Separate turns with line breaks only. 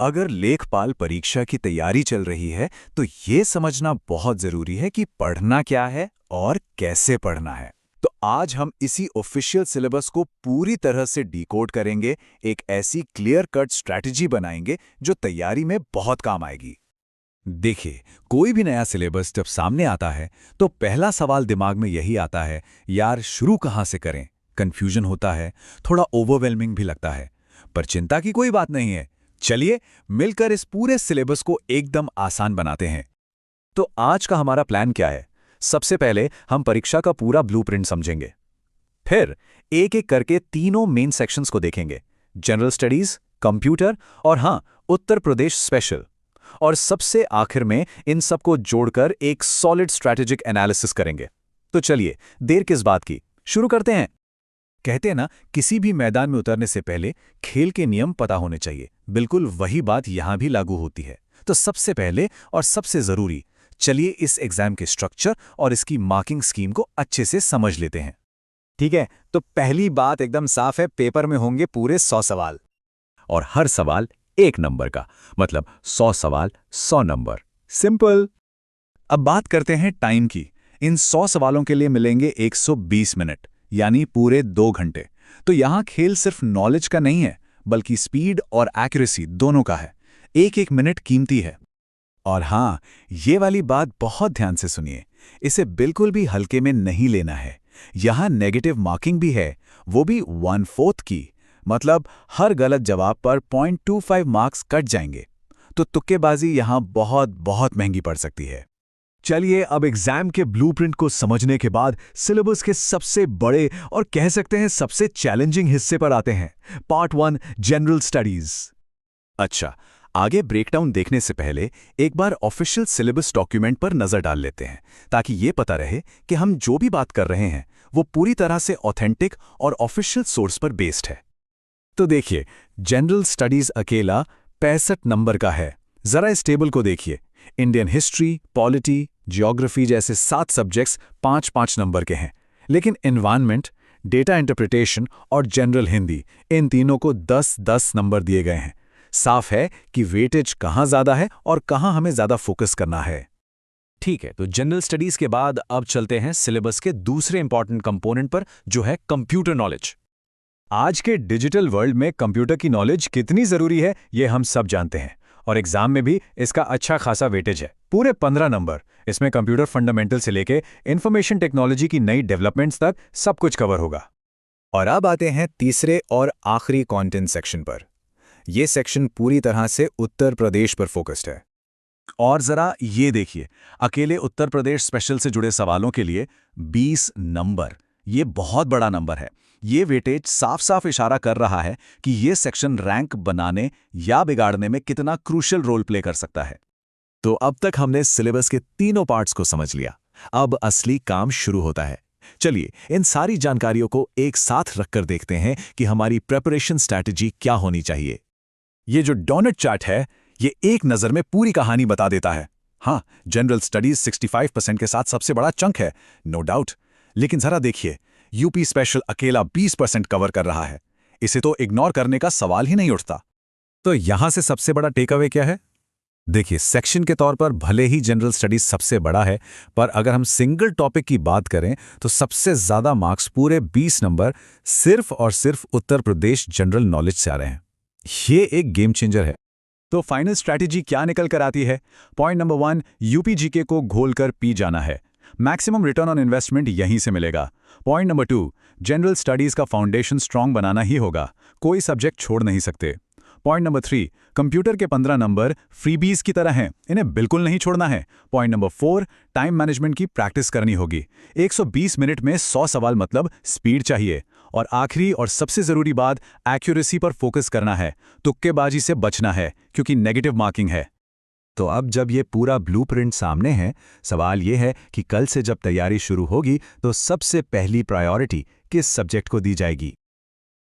अगर लेखपाल परीक्षा की तैयारी चल रही है तो ये समझना बहुत जरूरी है कि पढ़ना क्या है और कैसे पढ़ना है। तो आज हम इसी ऑफिशियल सिलेबस को पूरी तरह से डिकोड करेंगे, एक ऐसी क्लियर कट स्ट्रैटेजी बनाएंगे जो तैयारी में बहुत काम आएगी। देखिए, कोई भी नया सिलेबस जब सामने आता है तो पहला सवाल दिमाग में यही आता है, यार शुरू कहाँ से करें। कंफ्यूजन होता है, थोड़ा ओवरवेलमिंग भी लगता है, पर चिंता की कोई बात नहीं है। चलिए मिलकर इस पूरे सिलेबस को एकदम आसान बनाते हैं। तो आज का हमारा प्लान क्या है? सबसे पहले हम परीक्षा का पूरा ब्लूप्रिंट समझेंगे, फिर एक एक करके तीनों मेन सेक्शंस को देखेंगे, जनरल स्टडीज, कंप्यूटर और हाँ, उत्तर प्रदेश स्पेशल। और सबसे आखिर में इन सबको जोड़कर एक सॉलिड स्ट्रैटेजिक एनालिसिस करेंगे। तो चलिए देर किस बात की, शुरू करते हैं। कहते हैं ना, किसी भी मैदान में उतरने से पहले खेल के नियम पता होने चाहिए। बिल्कुल वही बात यहां भी लागू होती है। तो सबसे पहले और सबसे जरूरी, चलिए इस एग्जाम के स्ट्रक्चर और इसकी मार्किंग स्कीम को अच्छे से समझ लेते हैं। ठीक है, तो पहली बात एकदम साफ है, पेपर में होंगे पूरे 100 सवाल और हर सवाल 1 नंबर का, मतलब 100 सवाल 100 नंबर। सिंपल। अब बात करते हैं टाइम की। इन 100 सवालों के लिए मिलेंगे 120 मिनट, यानी पूरे 2 घंटे। तो यहां खेल सिर्फ नॉलेज का नहीं है, बल्कि स्पीड और एक्यूरेसी दोनों का है। एक एक मिनट कीमती है। और हां, ये वाली बात बहुत ध्यान से सुनिए, इसे बिल्कुल भी हल्के में नहीं लेना है। यहां नेगेटिव मार्किंग भी है, वो भी 1/4 की, मतलब हर गलत जवाब पर 0.25 मार्क्स कट जाएंगे। तो तुक्केबाजी यहां बहुत बहुत महंगी पड़ सकती है। चलिए अब एग्जाम के ब्लूप्रिंट को समझने के बाद सिलेबस के सबसे बड़े और कह सकते हैं सबसे चैलेंजिंग हिस्से पर आते हैं, पार्ट 1, जनरल स्टडीज। अच्छा, आगे ब्रेकडाउन देखने से पहले एक बार ऑफिशियल सिलेबस डॉक्यूमेंट पर नजर डाल लेते हैं, ताकि ये पता रहे कि हम जो भी बात कर रहे हैं वो पूरी तरह से ऑथेंटिक और ऑफिशियल सोर्स पर बेस्ड है। तो देखिए, जनरल स्टडीज अकेला 65 नंबर का है। जरा इस टेबल को देखिए, इंडियन हिस्ट्री, पॉलिटी, ज्योग्राफी जैसे 7 सब्जेक्ट्स 5-5 नंबर के हैं, लेकिन एनवायरनमेंट, डेटा इंटरप्रिटेशन और जनरल हिंदी, इन तीनों को 10-10 नंबर दिए गए हैं। साफ है कि वेटेज कहाँ ज्यादा है और कहाँ हमें ज्यादा फोकस करना है। ठीक है, तो जनरल स्टडीज के बाद अब चलते हैं सिलेबस के दूसरे इंपॉर्टेंट कंपोनेंट पर, जो है कंप्यूटर नॉलेज। आज के डिजिटल वर्ल्ड में कंप्यूटर की नॉलेज कितनी जरूरी है, ये हम सब जानते हैं, और एग्जाम में भी इसका अच्छा खासा वेटेज है, पूरे 15 नंबर। इसमें कंप्यूटर फंडामेंटल से लेके इंफॉर्मेशन टेक्नोलॉजी की नई डेवलपमेंट्स तक सब कुछ कवर होगा। और अब आते हैं तीसरे और आखिरी कंटेंट सेक्शन पर। यह सेक्शन पूरी तरह से उत्तर प्रदेश पर फोकस्ड है। और जरा ये देखिए, अकेले उत्तर प्रदेश स्पेशल से जुड़े सवालों के लिए 20 नंबर, ये बहुत बड़ा नंबर है। ये वेटेज साफ साफ इशारा कर रहा है कि ये सेक्शन रैंक बनाने या बिगाड़ने में कितना क्रूशियल रोल प्ले कर सकता है। तो अब तक हमने सिलेबस के तीनों पार्ट्स को समझ लिया। अब असली काम शुरू होता है। चलिए इन सारी जानकारियों को एक साथ रखकर देखते हैं कि हमारी प्रिपरेशन स्ट्रैटेजी क्या होनी चाहिए। ये जो डोनट चार्ट है, ये एक नज़र में पूरी कहानी बता देता है। हाँ, जनरल स्टडीज 65% के साथ सबसे बड़ा चंक है, नो डाउट। लेकिन जरा देखिए, यूपी स्पेशल अकेला 20% कवर कर रहा है। इसे तो इग्नोर करने का सवाल ही नहीं उठता। तो यहां से सबसे बड़ा टेक अवे क्या है? देखिए, सेक्शन के तौर पर भले ही जनरल स्टडीज सबसे बड़ा है, पर अगर हम सिंगल टॉपिक की बात करें तो सबसे ज्यादा मार्क्स, पूरे 20 नंबर, सिर्फ और सिर्फ उत्तर प्रदेश जनरल नॉलेज से आ रहे हैं। ये एक गेम चेंजर है। तो फाइनल स्ट्रैटेजी क्या निकल कर आती है? पॉइंट नंबर 1, यूपी जीके को घोलकर पी जाना है। मैक्सिमम रिटर्न ऑन इन्वेस्टमेंट यहीं से मिलेगा। पॉइंट नंबर 2, जनरल स्टडीज का फाउंडेशन स्ट्रांग बनाना ही होगा, कोई सब्जेक्ट छोड़ नहीं सकते। पॉइंट नंबर 3, कंप्यूटर के 15 नंबर फ्रीबीज की तरह हैं, इन्हें बिल्कुल नहीं छोड़ना है। पॉइंट नंबर 4, टाइम मैनेजमेंट की प्रैक्टिस करनी होगी। 120 मिनट में 100 सवाल, मतलब स्पीड चाहिए। और आखिरी और सबसे जरूरी बात, एक्यूरेसी पर फोकस करना है, तुक्केबाजी से बचना है, क्योंकि नेगेटिव मार्किंग है। तो अब जब ये पूरा ब्लूप्रिंट सामने है, सवाल ये है कि कल से जब तैयारी शुरू होगी तो सबसे पहली प्रायोरिटी किस सब्जेक्ट को दी जाएगी?